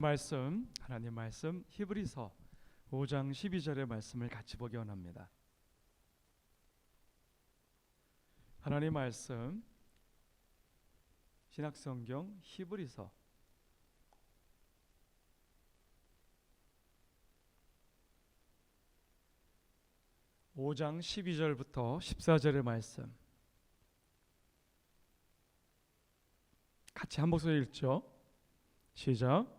하나님 말씀 히브리서 5장 12절의 말씀을 같이 보기 원합니다. 하나님 말씀 신약성경 히브리서 5장 12절부터 14절의 말씀 같이 한 목소리 읽죠. 시작.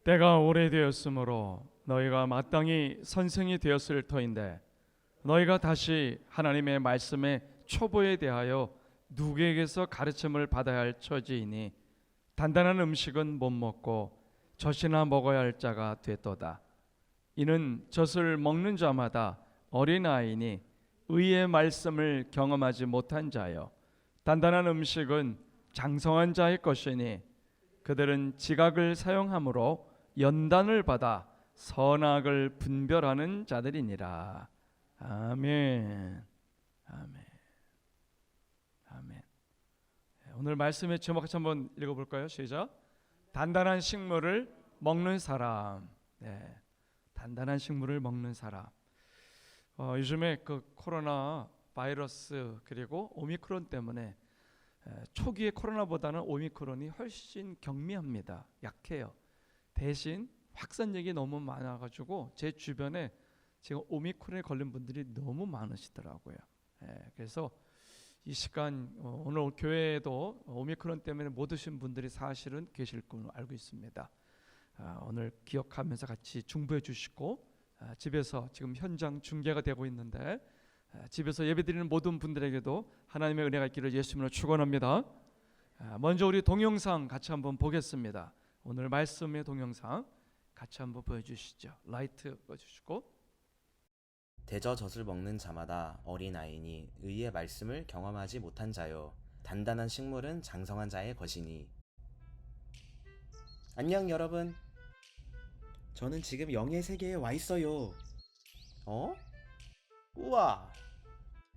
때가 오래되었으므로 너희가 마땅히 선생이 되었을 터인데 너희가 다시 하나님의 말씀의 초보에 대하여 누구에게서 가르침을 받아야 할 처지이니 단단한 음식은 못 먹고 젖이나 먹어야 할 자가 됐도다. 이는 젖을 먹는 자마다 어린아이니 의의 말씀을 경험하지 못한 자여 단단한 음식은 장성한 자의 것이니 그들은 지각을 사용함으로 연단을 받아 선악을 분별하는 자들이니라. 아멘. 아멘. 아멘. 오늘 말씀의 제목 같이 한번 읽어볼까요? 시작. 단단한 식물을 먹는 사람. 네, 단단한 식물을 먹는 사람. 요즘에 그 코로나 바이러스 그리고 오미크론 때문에 초기의 코로나보다는 오미크론이 훨씬 경미합니다. 약해요. 대신 확산력이 너무 많아가지고 제 주변에 지금 오미크론에 걸린 분들이 너무 많으시더라고요. 그래서 이 시간 오늘 교회에도 오미크론 때문에 못 오신 분들이 사실은 계실 걸로 알고 있습니다. 오늘 기억하면서 같이 중보해 주시고 집에서 지금 현장 중계가 되고 있는데 집에서 예배드리는 모든 분들에게도 하나님의 은혜가 있기를 예수님으로 축원합니다. 먼저 우리 동영상 같이 한번 보겠습니다. 오늘 말씀의 동영상 같이 한번 보여주시죠. 라이트 꺼주시고. 대저 젖을 먹는 자마다 어린아이니 의의 말씀을 경험하지 못한 자요 단단한 식물은 장성한 자의 것이니. 안녕 여러분, 저는 지금 영의 세계에 와 있어요. 우와,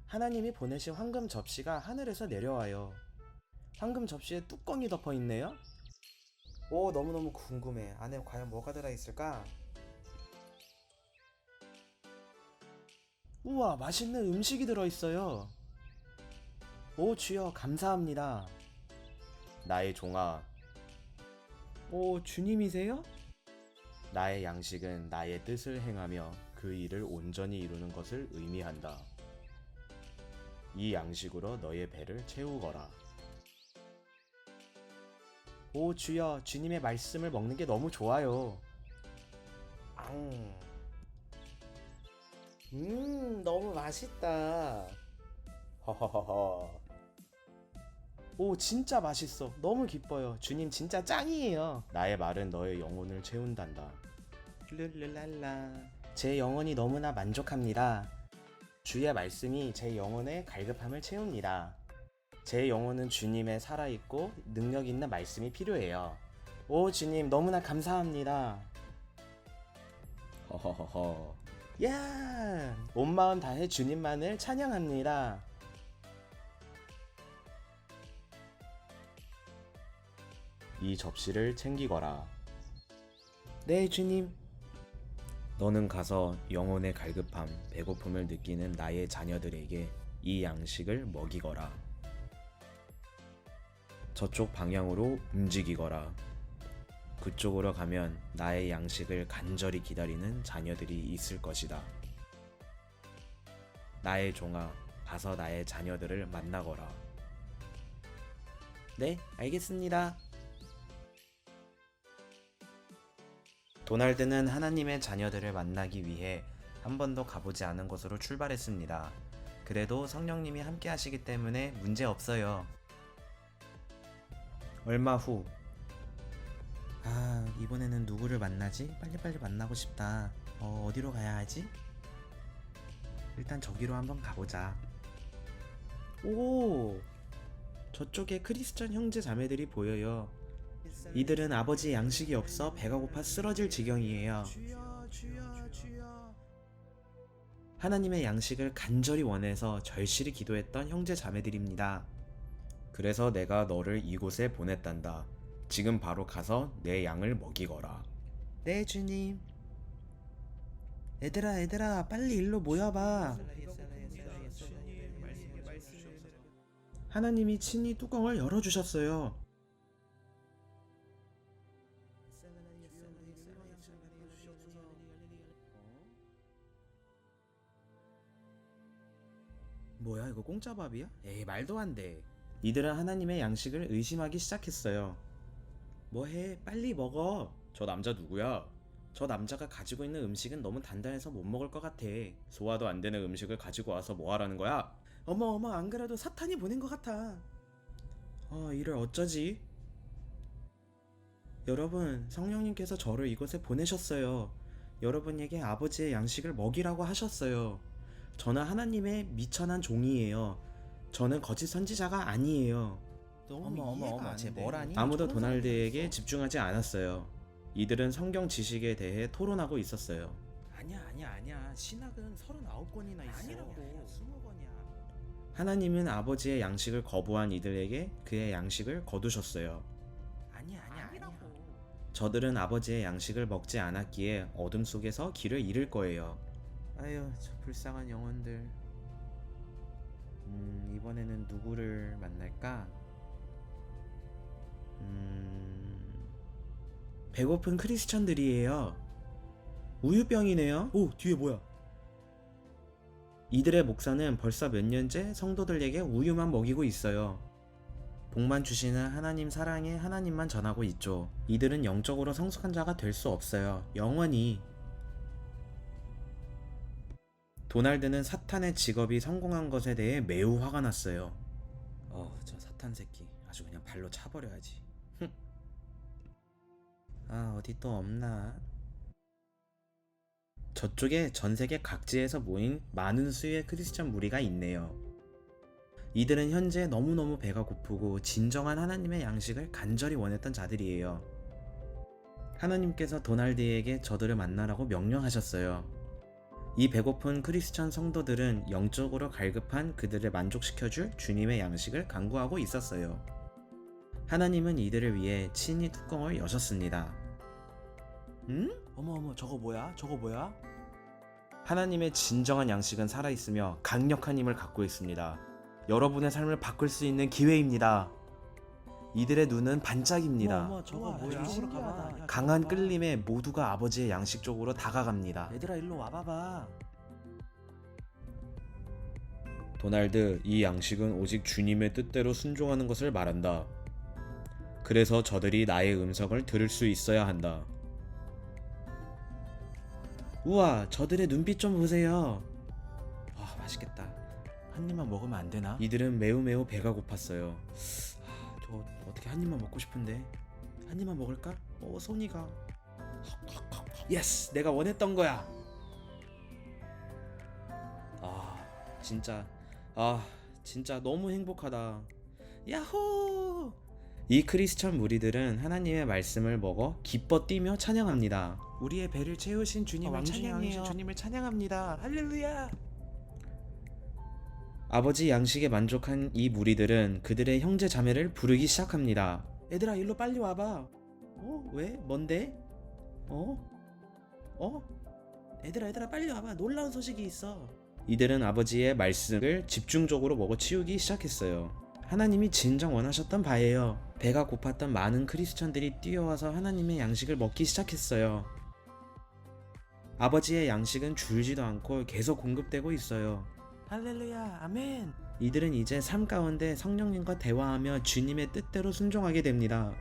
하나님이 보내신 황금 접시가 하늘에서 내려와요. 황금 접시에 뚜껑이 덮어 있네요. 오, 너무너무 궁금해. 안에 과연 뭐가 들어있을까? 우와, 맛있는 음식이 들어있어요. 오, 주여 감사합니다. 나의 종아. 오, 주님이세요? 나의 양식은 나의 뜻을 행하며 그 일을 온전히 이루는 것을 의미한다. 이 양식으로 너의 배를 채우거라. 오 주여, 주님의 말씀을 먹는 게 너무 좋아요. 너무 맛있다. 허허허허. 오, 진짜 맛있어. 너무 기뻐요. 주님 진짜 짱이에요. 나의 말은 너의 영혼을 채운단다. 룰루랄라. 제 영혼이 너무나 만족합니다. 주의 말씀이 제 영혼의 갈급함을 채웁니다. 제 영혼은 주님의 살아있고 능력 있는 말씀이 필요해요. 오 주님, 너무나 감사합니다. 허허허허. 야! 온 마음 다해 주님만을 찬양합니다. 이 접시를 챙기거라. 네, 주님. 너는 가서 영혼의 갈급함, 배고픔을 느끼는 나의 자녀들에게 이 양식을 먹이거라. 저쪽 방향으로 움직이거라. 그쪽으로 가면 나의 양식을 간절히 기다리는 자녀들이 있을 것이다. 나의 종아, 가서 나의 자녀들을 만나거라. 네, 알겠습니다. 도날드는 하나님의 자녀들을 만나기 위해 한 번도 가보지 않은 곳으로 출발했습니다. 그래도 성령님이 함께 하시기 때문에 문제 없어요. 얼마 후. 이번에는 누구를 만나지? 빨리빨리 만나고 싶다. 어디로 가야 하지? 일단 저기로 한번 가보자. 오! 저쪽에 크리스천 형제 자매들이 보여요. 이들은 아버지 양식이 없어 배가 고파 쓰러질 지경이에요. 하나님의 양식을 간절히 원해서 절실히 기도했던 형제 자매들입니다. 그래서 내가 너를 이곳에 보냈단다. 지금 바로 가서 내 양을 먹이거라. 네 주님. 얘들아 빨리 일로 모여봐. 하나님이 친히 뚜껑을 열어주셨어요. 뭐야 이거 공짜 밥이야? 에이 말도 안 돼. 이들은 하나님의 양식을 의심하기 시작했어요. 뭐해 빨리 먹어. 저 남자 누구야? 저 남자가 가지고 있는 음식은 너무 단단해서 못 먹을 것 같아. 소화도 안 되는 음식을 가지고 와서 뭐 하라는 거야? 어머 안 그래도 사탄이 보낸 것 같아. 이를 어쩌지? 여러분 성령님께서 저를 이곳에 보내셨어요. 여러분에게 아버지의 양식을 먹이라고 하셨어요. 저는 하나님의 미천한 종이에요. 저는 거짓 선지자가 아니에요. 어머 쟤 뭐라니? 아무도 도날드에게 집중하지 않았어요. 이들은 성경 지식에 대해 토론하고 있었어요. 아니야. 신학은 39권이나 있어. 아니라고. 20권이야. 하나님은 아버지의 양식을 거부한 이들에게 그의 양식을 거두셨어요. 아니라고. 저들은 아버지의 양식을 먹지 않았기에 어둠 속에서 길을 잃을 거예요. 아유, 저 불쌍한 영혼들. 이번에는 누구를 만날까? 배고픈 크리스천들이에요. 우유병이네요. 오, 뒤에 뭐야? 이들의 목사는 벌써 몇 년째 성도들에게 우유만 먹이고 있어요. 복만 주시는 하나님 사랑에 하나님만 전하고 있죠. 이들은 영적으로 성숙한 자가 될 수 없어요. 영원히. 도날드는 사탄의 직업이 성공한 것에 대해 매우 화가 났어요. 저 사탄 새끼 아주 그냥 발로 차버려야지. 어디 또 없나? 저쪽에 전세계 각지에서 모인 많은 수의 크리스천 무리가 있네요. 이들은 현재 너무너무 배가 고프고 진정한 하나님의 양식을 간절히 원했던 자들이에요. 하나님께서 도날드에게 저들을 만나라고 명령하셨어요. 이 배고픈 크리스천 성도들은 영적으로 갈급한 그들을 만족시켜줄 주님의 양식을 간구하고 있었어요. 하나님은 이들을 위해 친히 뚜껑을 여셨습니다. 어머 저거 뭐야? 하나님의 진정한 양식은 살아있으며 강력한 힘을 갖고 있습니다. 여러분의 삶을 바꿀 수 있는 기회입니다. 이들의 눈은 반짝입니다. 어머 저거 뭐야? 이쪽으로 가봐. 강한 끌림에 모두가 아버지의 양식 쪽으로 다가갑니다. 얘들아 일로 와봐봐. 도날드, 이 양식은 오직 주님의 뜻대로 순종하는 것을 말한다. 그래서 저들이 나의 음성을 들을 수 있어야 한다. 우와, 저들의 눈빛 좀 보세요. 맛있겠다. 한 입만 먹으면 안 되나? 이들은 매우 배가 고팠어요. 저 어떻게 한 입만 먹고 싶은데. 한 입만 먹을까? 손이 가. 예스! 내가 원했던 거야. 진짜 너무 행복하다. 야호! 이 크리스천 무리들은 하나님의 말씀을 먹어 기뻐 뛰며 찬양합니다. 우리의 배를 채우신 주님을 찬양해요. 주님을 찬양합니다. 할렐루야! 아버지 양식에 만족한 이 무리들은 그들의 형제 자매를 부르기 시작합니다. 얘들아 일로 빨리 와봐. 왜? 뭔데? 얘들아 빨리 와봐. 놀라운 소식이 있어. 이들은 아버지의 말씀을 집중적으로 먹어치우기 시작했어요. 하나님이 진정 원하셨던 바예요. 배가 고팠던 많은 크리스천들이 뛰어와서 하나님의 양식을 먹기 시작했어요. 아버지의 양식은 줄지도 않고 계속 공급되고 있어요. 할렐루야 아멘. 이들은 이제 삶 가운데 성령님과 대화하며 주님의 뜻대로 순종하게 됩니다.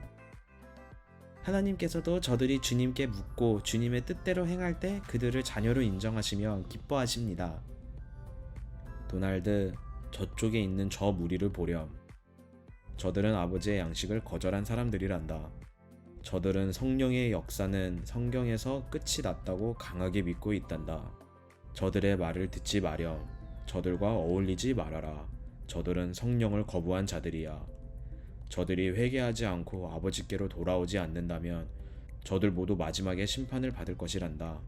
하나님께서도 저들이 주님께 묻고 주님의 뜻대로 행할 때 그들을 자녀로 인정하시며 기뻐하십니다. 도날드, 저쪽에 있는 저 무리를 보렴. 저들은 아버지의 양식을 거절한 사람들이란다. 저들은 성령의 역사는 성경에서 끝이 났다고 강하게 믿고 있단다. 저들의 말을 듣지 마렴. 저들과 어울리지 말아라. 저들은 성령을 거부한 자들이야. 저들이 회개하지 않고 아버지께로 돌아오지 않는다면 저들 모두 마지막에 심판을 받을 것이란다.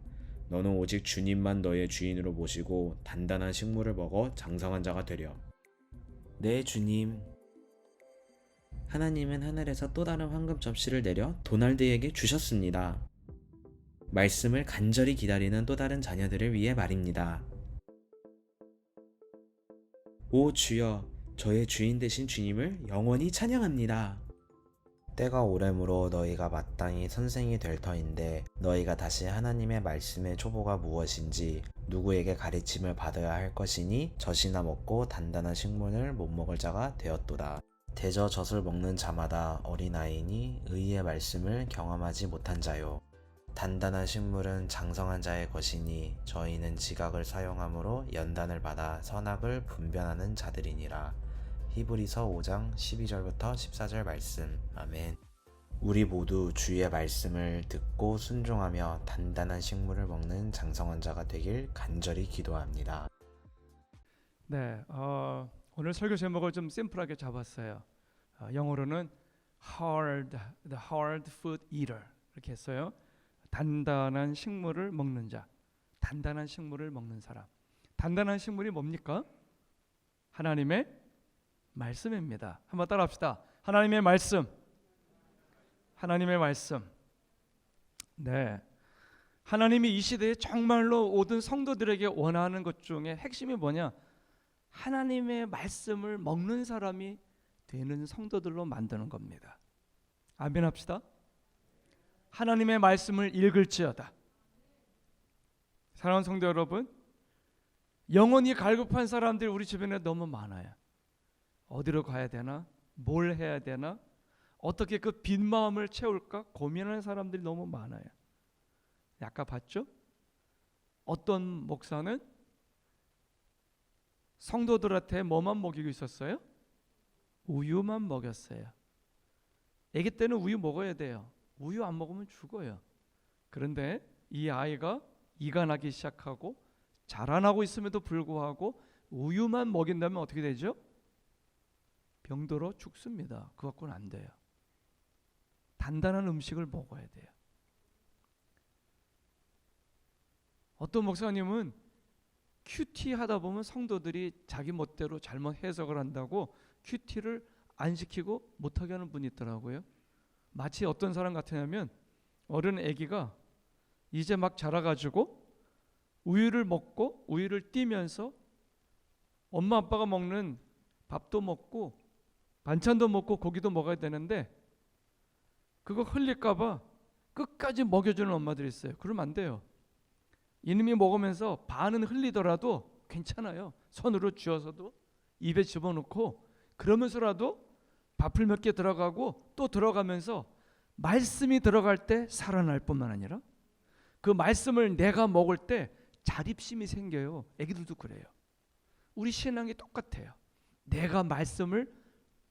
너는 오직 주님만 너의 주인으로 모시고 단단한 식물을 먹어 장성한 자가 되렴. 네, 주님. 하나님은 하늘에서 또 다른 황금 접시를 내려 도날드에게 주셨습니다. 말씀을 간절히 기다리는 또 다른 자녀들을 위해 말입니다. 오 주여, 저의 주인 되신 주님을 영원히 찬양합니다. 때가 오래므로 너희가 마땅히 선생이 될 터인데 너희가 다시 하나님의 말씀의 초보가 무엇인지 누구에게 가르침을 받아야 할 것이니 젖이나 먹고 단단한 식물을 못 먹을 자가 되었도다. 대저 젖을 먹는 자마다 어린아이니 의의 말씀을 경험하지 못한 자요. 단단한 식물은 장성한 자의 것이니 저희는 지각을 사용함으로 연단을 받아 선악을 분별하는 자들이니라. 히브리서 5장 12절부터 14절 말씀. 아멘. 우리 모두 주의 말씀을 듣고 순종하며 단단한 식물을 먹는 장성한 자가 되길 간절히 기도합니다. 네, 오늘 설교 제목을 좀 심플하게 잡았어요. 영어로는 the hard food eater 이렇게 했어요. 단단한 식물을 먹는 자, 단단한 식물을 먹는 사람. 단단한 식물이 뭡니까? 하나님의 말씀입니다. 한번 따라합시다. 하나님의 말씀. 하나님의 말씀. 네, 하나님이 이 시대에 정말로 모든 성도들에게 원하는 것 중에 핵심이 뭐냐? 하나님의 말씀을 먹는 사람이 되는 성도들로 만드는 겁니다. 아멘 합시다. 하나님의 말씀을 읽을지어다. 사랑하는 성도 여러분, 영혼이 갈급한 사람들이 우리 주변에 너무 많아요. 어디로 가야 되나? 뭘 해야 되나? 어떻게 그 빈 마음을 채울까? 고민하는 사람들이 너무 많아요. 아까 봤죠? 어떤 목사는 성도들한테 뭐만 먹이고 있었어요? 우유만 먹였어요. 아기 때는 우유 먹어야 돼요. 우유 안 먹으면 죽어요. 그런데 이 아이가 이가 나기 시작하고 자라나고 있음에도 불구하고 우유만 먹인다면 어떻게 되죠? 병들어 죽습니다. 그거 갖고는 안 돼요. 단단한 음식을 먹어야 돼요. 어떤 목사님은 큐티 하다 보면 성도들이 자기 멋대로 잘못 해석을 한다고 큐티를 안 시키고 못하게 하는 분이 있더라고요. 마치 어떤 사람 같으냐면 어른 아기가 이제 막 자라가지고 우유를 먹고 우유를 띠면서 엄마 아빠가 먹는 밥도 먹고 반찬도 먹고 고기도 먹어야 되는데 그거 흘릴까봐 끝까지 먹여주는 엄마들이 있어요. 그러면 안 돼요. 이놈이 먹으면서 반은 흘리더라도 괜찮아요. 손으로 쥐어서도 입에 집어넣고 그러면서라도 밥을 몇 개 들어가고 또 들어가면서 말씀이 들어갈 때 살아날 뿐만 아니라 그 말씀을 내가 먹을 때 자립심이 생겨요. 애기들도 그래요. 우리 신앙이 똑같아요. 내가 말씀을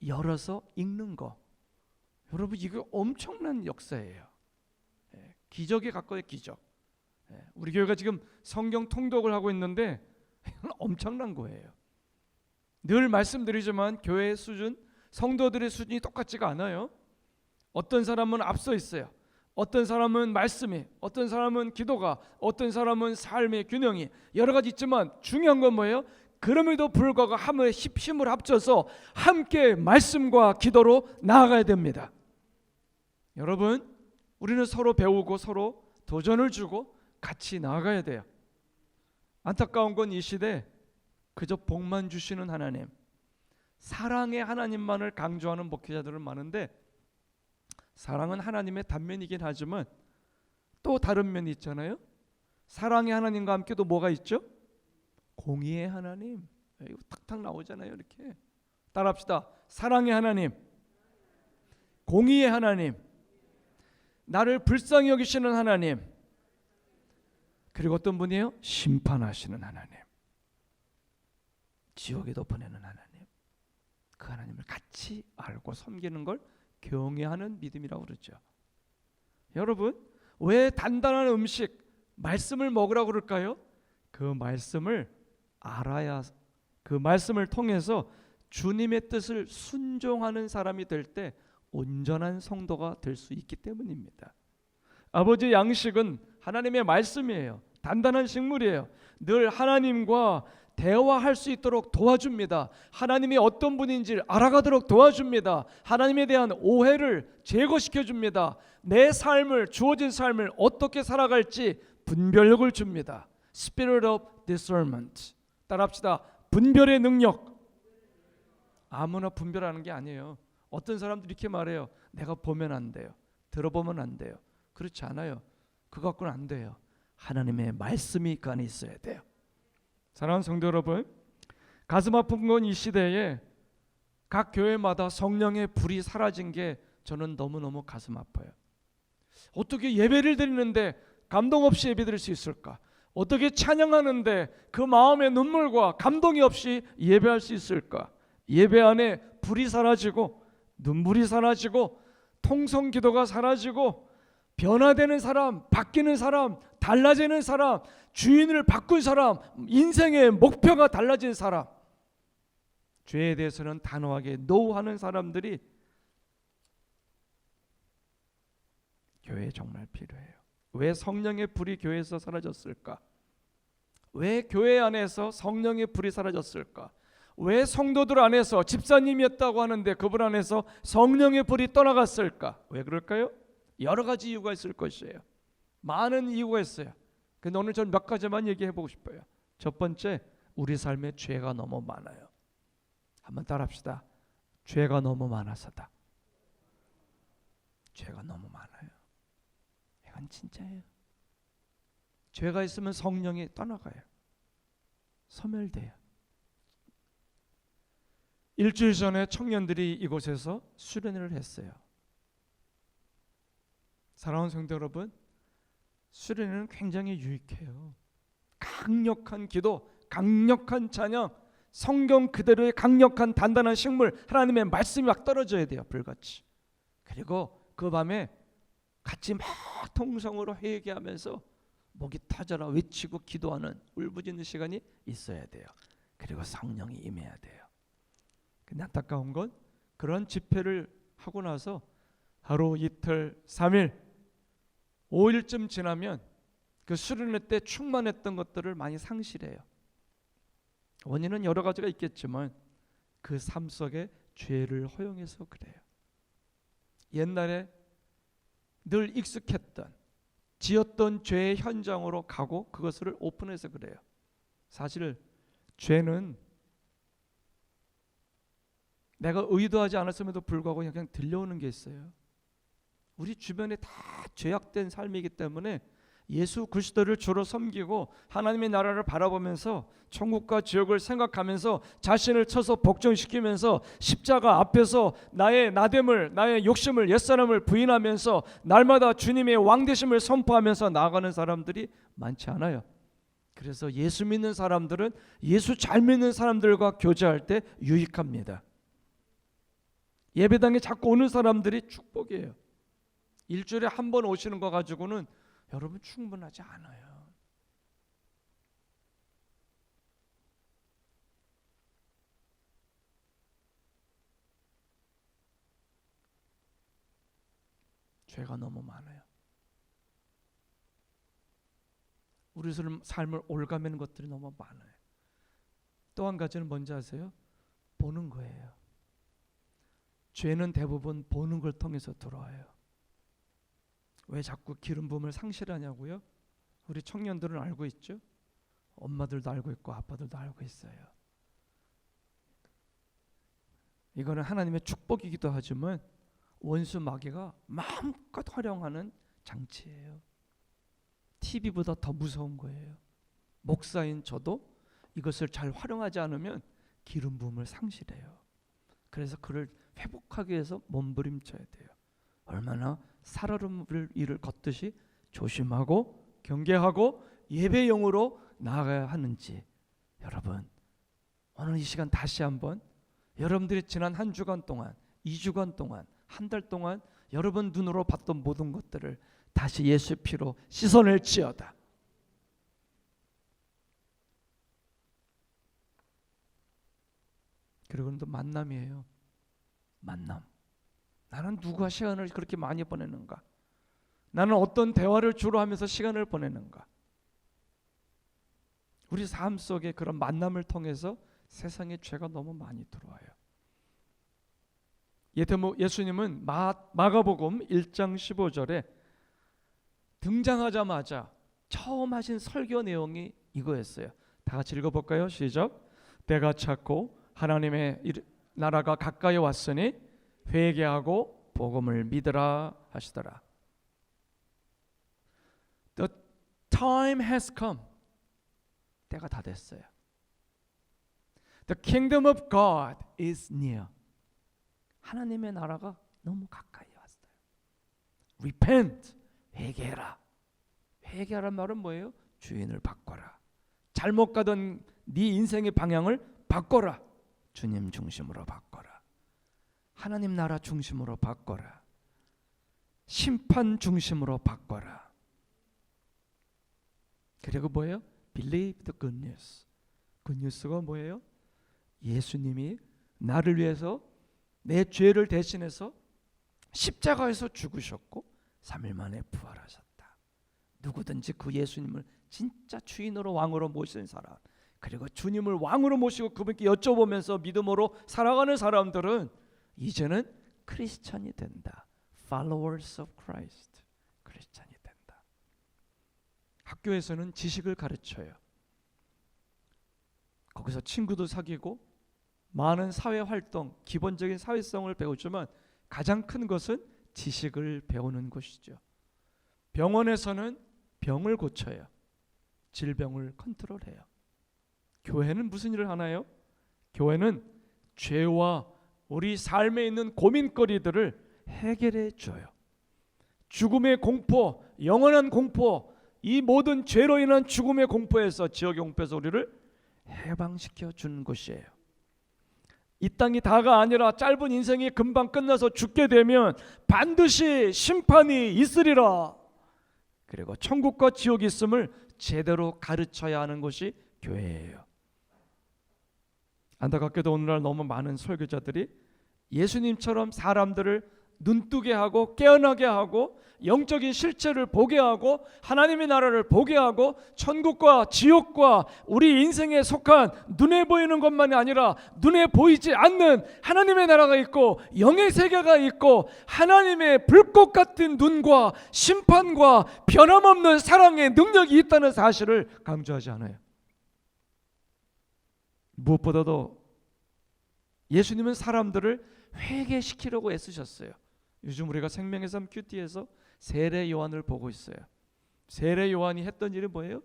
열어서 읽는 거. 여러분 이거 엄청난 역사예요. 기적에 가까워요. 기적. 우리 교회가 지금 성경 통독을 하고 있는데 이건 엄청난 거예요. 늘 말씀드리지만 교회의 수준, 성도들의 수준이 똑같지가 않아요. 어떤 사람은 앞서 있어요. 어떤 사람은 말씀이, 어떤 사람은 기도가, 어떤 사람은 삶의 균형이 여러 가지 있지만 중요한 건 뭐예요? 그럼에도 불구하고 힘을 합쳐서 함께 말씀과 기도로 나아가야 됩니다. 여러분, 우리는 서로 배우고 서로 도전을 주고 같이 나아가야 돼요. 안타까운 건 이 시대 그저 복만 주시는 하나님, 사랑의 하나님만을 강조하는 목회자들은 많은데 사랑은 하나님의 단면이긴 하지만 또 다른 면이 있잖아요. 사랑의 하나님과 함께 또 뭐가 있죠? 공의의 하나님. 이거 탁탁 나오잖아요. 이렇게 따라합시다. 사랑의 하나님, 공의의 하나님, 나를 불쌍히 여기시는 하나님, 그리고 어떤 분이에요? 심판하시는 하나님, 지옥에도 보내는 하나님. 그 하나님을 같이 알고 섬기는 걸 경외하는 믿음이라고 그러죠. 여러분, 왜 단단한 음식, 말씀을 먹으라고 그럴까요? 그 말씀을 알아야, 그 말씀을 통해서 주님의 뜻을 순종하는 사람이 될 때 온전한 성도가 될 수 있기 때문입니다. 아버지의 양식은 하나님의 말씀이에요. 단단한 식물이에요. 늘 하나님과 대화할 수 있도록 도와줍니다. 하나님이 어떤 분인지를 알아가도록 도와줍니다. 하나님에 대한 오해를 제거시켜 줍니다. 내 삶을, 주어진 삶을 어떻게 살아갈지 분별력을 줍니다. Spirit of discernment. 따라합시다. 분별의 능력. 아무나 분별하는 게 아니에요. 어떤 사람들이 이렇게 말해요. 내가 보면 안 돼요. 들어보면 안 돼요. 그렇지 않아요. 그거 갖고는 안 돼요. 하나님의 말씀이 그 안에 있어야 돼요. 사랑하는 성도 여러분, 가슴 아픈 건 이 시대에 각 교회마다 성령의 불이 사라진 게 저는 너무너무 가슴 아파요. 어떻게 예배를 드리는데 감동 없이 예배 드릴 수 있을까? 어떻게 찬양하는데 그 마음의 눈물과 감동이 없이 예배할 수 있을까? 예배 안에 불이 사라지고 눈물이 사라지고 통성 기도가 사라지고 변화되는 사람, 바뀌는 사람, 달라지는 사람, 주인을 바꾼 사람, 인생의 목표가 달라진 사람, 죄에 대해서는 단호하게 노하는 사람들이 교회에 정말 필요해요. 왜 성령의 불이 교회에서 사라졌을까? 왜 교회 안에서 성령의 불이 사라졌을까? 왜 성도들 안에서 집사님이었다고 하는데 그분 안에서 성령의 불이 떠나갔을까? 왜 그럴까요? 여러 가지 이유가 있을 것이에요. 많은 이유가 있어요. 근데 오늘 저는 몇 가지만 얘기해 보고 싶어요. 첫 번째, 우리 삶에 죄가 너무 많아요. 한번 따라합시다. 죄가 너무 많아서다. 죄가 너무 많아요. 이건 진짜예요. 죄가 있으면 성령이 떠나가요. 소멸돼요. 일주일 전에 청년들이 이곳에서 수련회를 했어요. 사랑하는 성도 여러분, 수련회는 굉장히 유익해요. 강력한 기도, 강력한 찬양, 성경 그대로의 강력한 단단한 식물, 하나님의 말씀이 막 떨어져야 돼요. 불같이. 그리고 그 밤에 같이 막 통성으로 회개하면서 목이 터져라 외치고 기도하는 울부짖는 시간이 있어야 돼요. 그리고 성령이 임해야 돼요. 근데 안타까운 건 그런 집회를 하고 나서 하루 이틀 3일 5일쯤 지나면 그 수련회 때 충만했던 것들을 많이 상실해요. 원인은 여러 가지가 있겠지만 그 삶 속에 죄를 허용해서 그래요. 옛날에 늘 익숙했던 지었던 죄의 현장으로 가고 그것을 오픈해서 그래요. 사실 죄는 내가 의도하지 않았음에도 불구하고 그냥 들려오는 게 있어요. 우리 주변에 다 죄악된 삶이기 때문에 예수 그리스도를 주로 섬기고 하나님의 나라를 바라보면서 천국과 지옥을 생각하면서 자신을 쳐서 복종시키면서 십자가 앞에서 나의 나됨을, 나의 욕심을, 옛사람을 부인하면서 날마다 주님의 왕되심을 선포하면서 나아가는 사람들이 많지 않아요. 그래서 예수 믿는 사람들은 예수 잘 믿는 사람들과 교제할 때 유익합니다. 예배당에 자꾸 오는 사람들이 축복이에요. 일주일에 한 번 오시는 거 가지고는 여러분 충분하지 않아요. 죄가 너무 많아요. 우리 삶을 올가매는 것들이 너무 많아요. 또 한 가지는 뭔지 아세요? 보는 거예요. 죄는 대부분 보는 걸 통해서 들어와요. 왜 자꾸 기름 부음을 상실하냐고요? 우리 청년들은 알고 있죠? 엄마들도 알고 있고 아빠들도 알고 있어요. 이거는 하나님의 축복이기도 하지만 원수 마귀가 마음껏 활용하는 장치예요. TV보다 더 무서운 거예요. 목사인 저도 이것을 잘 활용하지 않으면 기름 부음을 상실해요. 그래서 그를 회복하기 위해서 몸부림쳐야 돼요. 얼마나 살얼음을 일을 걷듯이 조심하고 경계하고 예배용으로 나아가야 하는지 여러분 오늘 이 시간 다시 한번 여러분들이 지난 한 주간 동안 2주간 동안 한 달 동안 여러분 눈으로 봤던 모든 것들을 다시 예수 피로 씻어낼지어다. 그리고 또 만남이에요. 만남. 나는 누구와 시간을 그렇게 많이 보내는가? 나는 어떤 대화를 주로 하면서 시간을 보내는가? 우리 삶 속에 그런 만남을 통해서 세상에 죄가 너무 많이 들어와요. 예수님은 마가복음 1장 15절에 등장하자마자 처음 하신 설교 내용이 이거였어요. 다 같이 읽어볼까요? 시작. 때가 찼고 하나님의 나라가 가까이 왔으니 회개하고 복음을 믿으라 하시더라. The time has come. 때가 다 됐어요. The kingdom of God is near. 하나님의 나라가 너무 가까이 왔어요. Repent. 회개해라. 회개하란 말은 뭐예요? 주인을 바꿔라. 잘못 가던 네 인생의 방향을 바꿔라. 주님 중심으로 바꿔라. 하나님 나라 중심으로 바꿔라. 심판 중심으로 바꿔라. 그리고 뭐예요? Believe the good news. good news가 뭐예요? 예수님이 나를 위해서 내 죄를 대신해서 십자가에서 죽으셨고 3일 만에 부활하셨다. 누구든지 그 예수님을 진짜 주인으로 왕으로 모신 사람, 그리고 주님을 왕으로 모시고 그분께 여쭤보면서 믿음으로 살아가는 사람들은 이제는 크리스찬이 된다. Followers of Christ. 크리스찬이 된다. 학교에서는 지식을 가르쳐요. 거기서 친구도 사귀고 많은 사회활동, 기본적인 사회성을 배우지만 가장 큰 것은 지식을 배우는 것이죠. 병원에서는 병을 고쳐요. 질병을 컨트롤해요. 교회는 무슨 일을 하나요? 교회는 죄와 우리 삶에 있는 고민거리들을 해결해 줘요. 죽음의 공포, 영원한 공포, 이 모든 죄로 인한 죽음의 공포에서, 지옥의 공포에서 우리를 해방시켜 주는 것이에요. 이 땅이 다가 아니라 짧은 인생이 금방 끝나서 죽게 되면 반드시 심판이 있으리라. 그리고 천국과 지옥이 있음을 제대로 가르쳐야 하는 것이 교회예요. 안타깝게도 오늘날 너무 많은 설교자들이 예수님처럼 사람들을 눈뜨게 하고 깨어나게 하고 영적인 실체를 보게 하고 하나님의 나라를 보게 하고 천국과 지옥과 우리 인생에 속한 눈에 보이는 것만이 아니라 눈에 보이지 않는 하나님의 나라가 있고 영의 세계가 있고 하나님의 불꽃 같은 눈과 심판과 변함없는 사랑의 능력이 있다는 사실을 강조하지 않아요. 무엇보다도 예수님은 사람들을 회개시키려고 애쓰셨어요. 요즘 우리가 생명의 삶 큐티에서 세례 요한을 보고 있어요. 세례 요한이 했던 일이 뭐예요?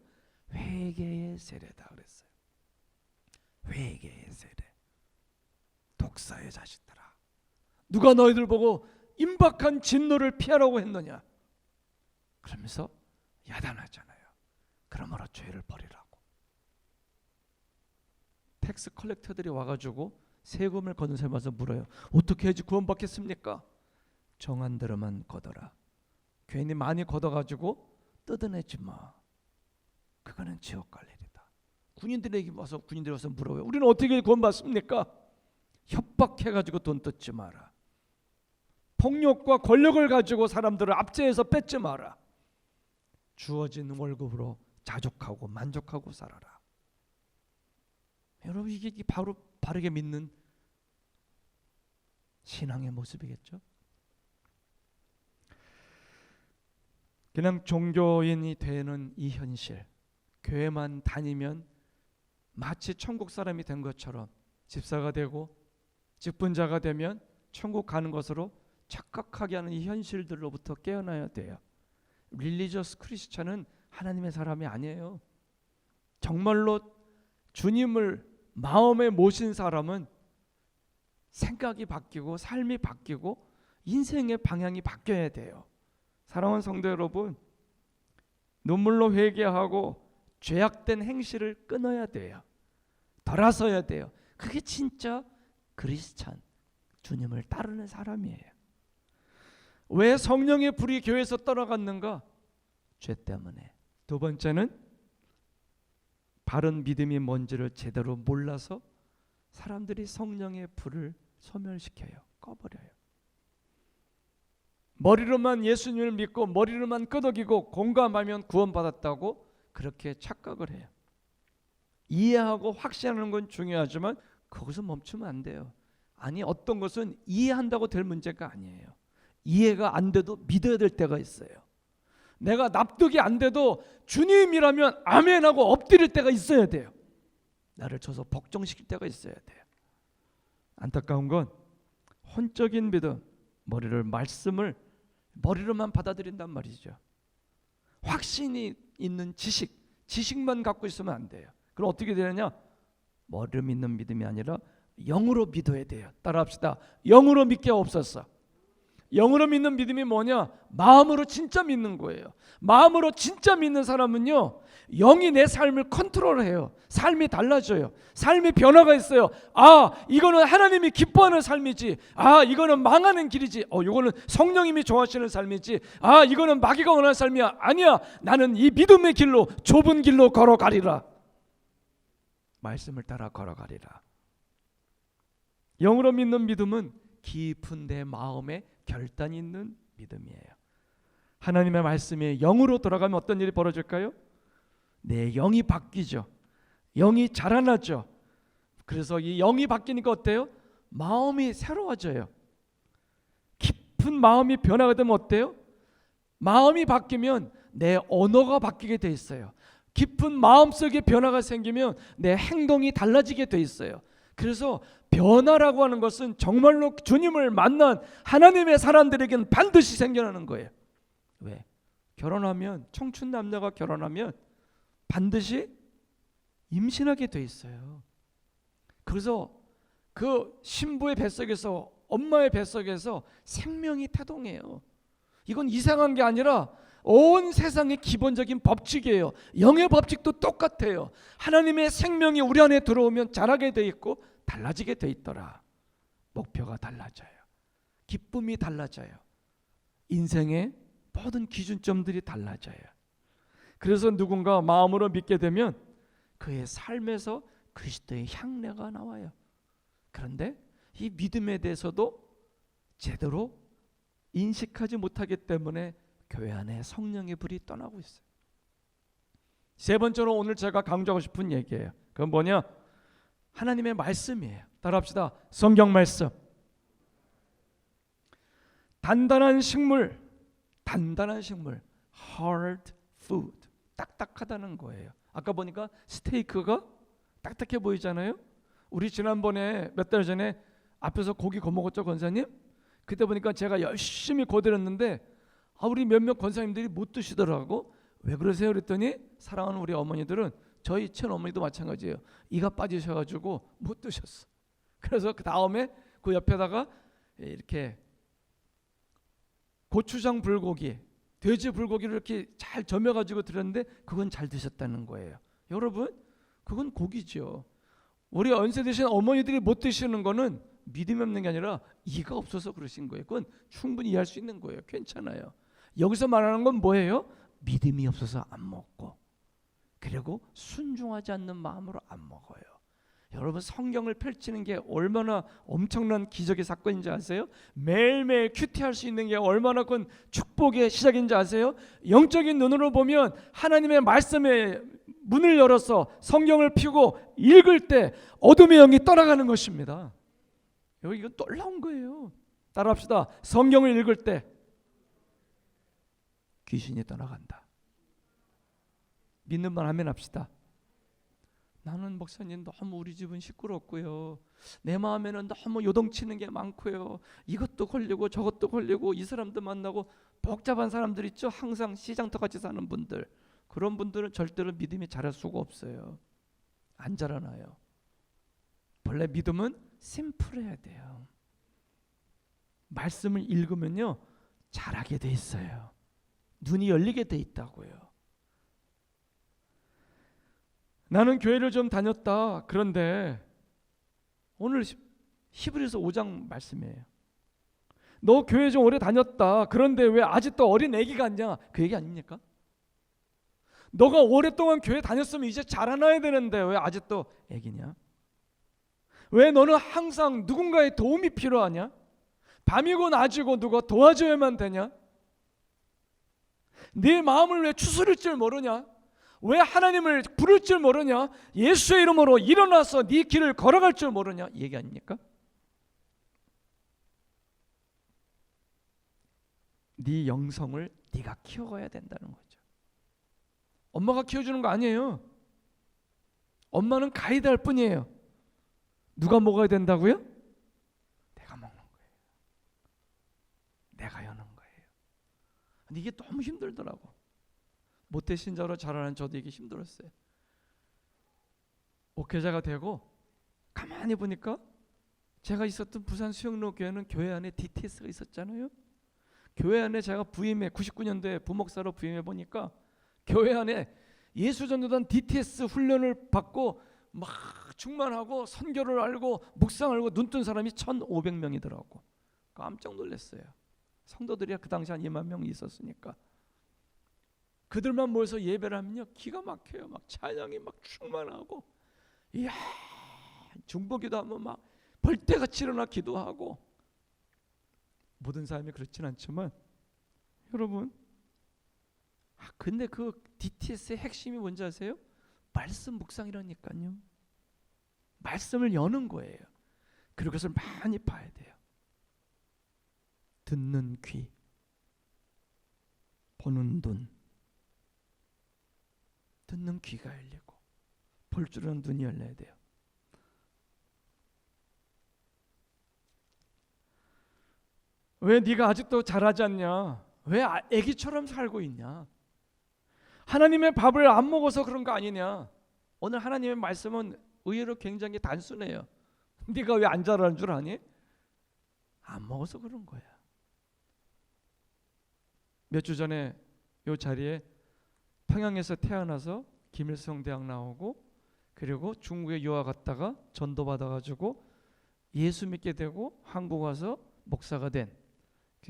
회개의 세례다 그랬어요. 회개의 세례. 독사의 자식들아, 누가 너희들 보고 임박한 진노를 피하라고 했느냐? 그러면서 야단하잖아요. 그러므로 죄를 버리라고. 텍스 컬렉터들이 와가지고 세금을 거두면서 물어요. 어떻게 해야지 구원받겠습니까? 정한 대로만 걷어라. 괜히 많이 걷어가지고 뜯어내지 마. 그거는 지옥 갈 일이다. 군인들이 와서 물어요. 우리는 어떻게 구원받습니까? 협박해가지고 돈 뜯지 마라. 폭력과 권력을 가지고 사람들을 압제해서 뺏지 마라. 주어진 월급으로 자족하고 만족하고 살아라. 여러분, 이게 바로 바르게 믿는 신앙의 모습이겠죠. 그냥 종교인이 되는 이 현실, 교회만 다니면 마치 천국 사람이 된 것처럼 집사가 되고 직분자가 되면 천국 가는 것으로 착각하게 하는 이 현실들로부터 깨어나야 돼요. 릴리저스 크리스찬은 하나님의 사람이 아니에요. 정말로 주님을 마음에 모신 사람은 생각이 바뀌고 삶이 바뀌고 인생의 방향이 바뀌어야 돼요. 사랑하는 성도 여러분, 눈물로 회개하고 죄악된 행실을 끊어야 돼요. 돌아서야 돼요. 그게 진짜 크리스찬, 주님을 따르는 사람이에요. 왜 성령의 불이 교회에서 떠나갔는가? 죄 때문에. 두 번째는 바른 믿음이 뭔지를 제대로 몰라서 사람들이 성령의 불을 소멸시켜요. 꺼버려요. 머리로만 예수님을 믿고 머리로만 끄덕이고 공감하면 구원받았다고 그렇게 착각을 해요. 이해하고 확신하는 건 중요하지만 거기서 멈추면 안 돼요. 아니, 어떤 것은 이해한다고 될 문제가 아니에요. 이해가 안 돼도 믿어야 될 때가 있어요. 내가 납득이 안 돼도 주님이라면 아멘하고 엎드릴 때가 있어야 돼요. 나를 쳐서 복종시킬 때가 있어야 돼요. 안타까운 건 혼적인 믿음, 말씀을 머리로만 받아들인단 말이죠. 확신이 있는 지식만 갖고 있으면 안 돼요. 그럼 어떻게 되느냐? 머리로 믿는 믿음이 아니라 영으로 믿어야 돼요. 따라합시다. 영으로 믿게 없었어. 영으로 믿는 믿음이 뭐냐? 마음으로 진짜 믿는 거예요. 마음으로 진짜 믿는 사람은요, 영이 내 삶을 컨트롤해요. 삶이 달라져요. 삶의 변화가 있어요. 아, 이거는 하나님이 기뻐하는 삶이지. 아, 이거는 망하는 길이지. 이거는 성령님이 좋아하시는 삶이지. 아, 이거는 마귀가 원하는 삶이야. 아니야, 나는 이 믿음의 길로, 좁은 길로 걸어가리라. 말씀을 따라 걸어가리라. 영으로 믿는 믿음은 깊은 내 마음에 결단이 있는 믿음이에요. 하나님의 말씀이 영으로 돌아가면 어떤 일이 벌어질까요? 내 영이 바뀌죠. 영이 자라나죠. 그래서 이 영이 바뀌니까 어때요? 마음이 새로워져요. 깊은 마음이 변화가 되면 어때요? 마음이 바뀌면 내 언어가 바뀌게 돼 있어요. 깊은 마음속에 변화가 생기면 내 행동이 달라지게 돼 있어요. 그래서 변화라고 하는 것은 정말로 주님을 만난 하나님의 사람들에게는 반드시 생겨나는 거예요. 왜? 결혼하면, 청춘 남녀가 결혼하면 반드시 임신하게 돼 있어요. 그래서 그 신부의 뱃속에서, 엄마의 뱃속에서 생명이 태동해요. 이건 이상한 게 아니라 온 세상의 기본적인 법칙이에요. 영의 법칙도 똑같아요. 하나님의 생명이 우리 안에 들어오면 자라게 돼 있고 달라지게 돼 있더라. 목표가 달라져요. 기쁨이 달라져요. 인생의 모든 기준점들이 달라져요. 그래서 누군가 마음으로 믿게 되면 그의 삶에서 그리스도의 향내가 나와요. 그런데 이 믿음에 대해서도 제대로 인식하지 못하기 때문에 교회 안에 성령의 불이 떠나고 있어요. 세 번째로 오늘 제가 강조하고 싶은 얘기예요. 그건 뭐냐? 하나님의 말씀이에요. 따라합시다. 성경 말씀. 단단한 식물, hard food. 딱딱하다는 거예요. 아까 보니까 스테이크가 딱딱해 보이잖아요. 우리 지난번에 몇 달 전에 앞에서 고기 구워 먹었죠, 권사님? 그때 보니까 제가 열심히 구워드렸는데 우리 몇몇 권사님들이 못 드시더라고. 왜 그러세요? 그랬더니 사랑하는 우리 어머니들은, 저희 친어머니도 마찬가지예요. 이가 빠지셔가지고 못 드셨어. 그래서 그 다음에 그 옆에다가 이렇게 고추장 불고기, 돼지 불고기를 이렇게 잘 저며가지고 드렸는데 그건 잘 드셨다는 거예요. 여러분, 그건 고기죠. 우리 연세 드신 어머니들이 못 드시는 거는 믿음이 없는 게 아니라 이가 없어서 그러신 거예요. 그건 충분히 이해할 수 있는 거예요. 괜찮아요. 여기서 말하는 건 뭐예요? 믿음이 없어서 안 먹고, 그리고 순종하지 않는 마음으로 안 먹어요. 여러분, 성경을 펼치는 게 얼마나 엄청난 기적의 사건인지 아세요? 매일매일 큐티할 수 있는 게 얼마나 큰 축복의 시작인지 아세요? 영적인 눈으로 보면 하나님의 말씀에 문을 열어서 성경을 펴고 읽을 때 어둠의 영이 떠나가는 것입니다. 여기 이거 놀라운 거예요. 따라합시다. 성경을 읽을 때 귀신이 떠나간다. 믿는 말 하면 합시다. 나는 목사님 너무 우리 집은 시끄럽고요. 내 마음에는 너무 요동치는 게 많고요. 이것도 걸리고 저것도 걸리고 이 사람도 만나고 복잡한 사람들 있죠. 항상 시장터 같이 사는 분들. 그런 분들은 절대로 믿음이 자랄 수가 없어요. 안 자라나요. 원래 믿음은 심플해야 돼요. 말씀을 읽으면요 자라게 돼 있어요. 눈이 열리게 돼 있다고요. 나는 교회를 좀 다녔다. 그런데 오늘 히브리서 5장 말씀이에요. 너 교회 좀 오래 다녔다. 그런데 왜 아직도 어린 애기 같냐? 그 얘기 아닙니까? 너가 오랫동안 교회 다녔으면 이제 자라나야 되는데 왜 아직도 애기냐? 왜 너는 항상 누군가의 도움이 필요하냐? 밤이고 낮이고 누가 도와줘야만 되냐? 네 마음을 왜 추스릴 줄 모르냐? 왜 하나님을 부를 줄 모르냐? 예수의 이름으로 일어나서 네 길을 걸어갈 줄 모르냐? 이 얘기 아닙니까? 네 영성을 네가 키워가야 된다는 거죠. 엄마가 키워주는 거 아니에요. 엄마는 가이드할 뿐이에요. 누가 먹어야 된다고요? 내가 먹는 거예요. 내가 여는 거예요. 근데 이게 너무 힘들더라고. 모태신자로 자라는 저도 이게 힘들었어요. 목회자가 되고 가만히 보니까 제가 있었던 부산 수영로 교회는 교회 안에 DTS가 있었잖아요. 교회 안에 제가 부임해 99년도에 부목사로 부임해 보니까 교회 안에 예수전도단 DTS 훈련을 받고 막 충만하고 선교를 알고 묵상을 알고 눈뜬 사람이 1,500명이더라고. 깜짝 놀랐어요. 성도들이 그 당시 한 2만 명이 있었으니까. 그들만 모여서 예배를 하면요 기가 막혀요. 막 찬양이 막 충만하고, 이야 중보기도 하면 막 벌떼같이 일어나 기도하고. 모든 사람이 그렇진 않지만 여러분, 근데 그 DTS의 핵심이 뭔지 아세요? 말씀 묵상이라니까요. 말씀을 여는 거예요. 그리고 그것을 많이 봐야 돼요. 듣는 귀, 보는 눈. 듣는 귀가 열리고 볼 줄 아는 눈이 열려야 돼요. 왜 네가 아직도 잘하지 않냐? 왜 애기처럼 살고 있냐? 하나님의 밥을 안 먹어서 그런 거 아니냐? 오늘 하나님의 말씀은 의외로 굉장히 단순해요. 네가 왜 안 자라는 줄 아니? 안 먹어서 그런 거야. 몇 주 전에 이 자리에 평양에서 태어나서 김일성 대학 나오고 그리고 중국에 유학 갔다가 전도 받아가지고 예수 믿게 되고 한국 와서 목사가 된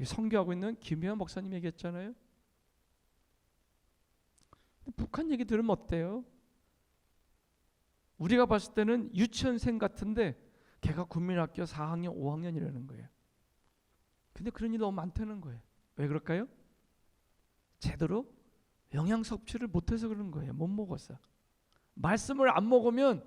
선교하고 있는 김혜원 목사님 얘기했잖아요. 북한 얘기 들으면 어때요? 우리가 봤을 때는 유치원생 같은데 걔가 국민학교 4학년 5학년이라는 거예요. 근데 그런 일이 너무 많다는 거예요. 왜 그럴까요? 제대로 영양 섭취를 못해서 그런 거예요. 못 먹어서. 말씀을 안 먹으면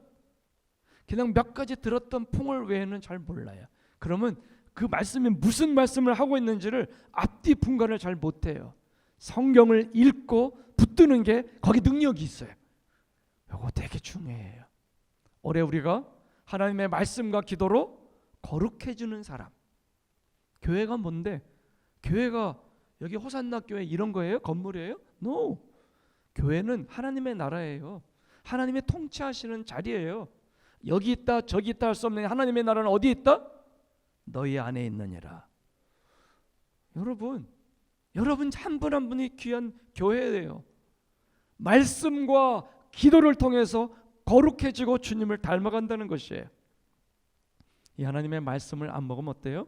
그냥 몇 가지 들었던 풍월 외에는 잘 몰라요. 그러면 그 말씀이 무슨 말씀을 하고 있는지를 앞뒤 분간을 잘 못해요. 성경을 읽고 붙드는 게 거기 능력이 있어요. 이거 되게 중요해요. 올해 우리가 하나님의 말씀과 기도로 거룩해지는 사람. 교회가 뭔데? 교회가 여기 호산나 교회 이런 거예요? 건물이에요? No. 교회는 하나님의 나라예요. 하나님의 통치하시는 자리예요. 여기 있다 저기 있다 할 수 없는 하나님의 나라는 어디 있다? 너희 안에 있느니라. 여러분 한 분 한 분이 귀한 교회예요. 말씀과 기도를 통해서 거룩해지고 주님을 닮아간다는 것이에요. 이 하나님의 말씀을 안 먹으면 어때요?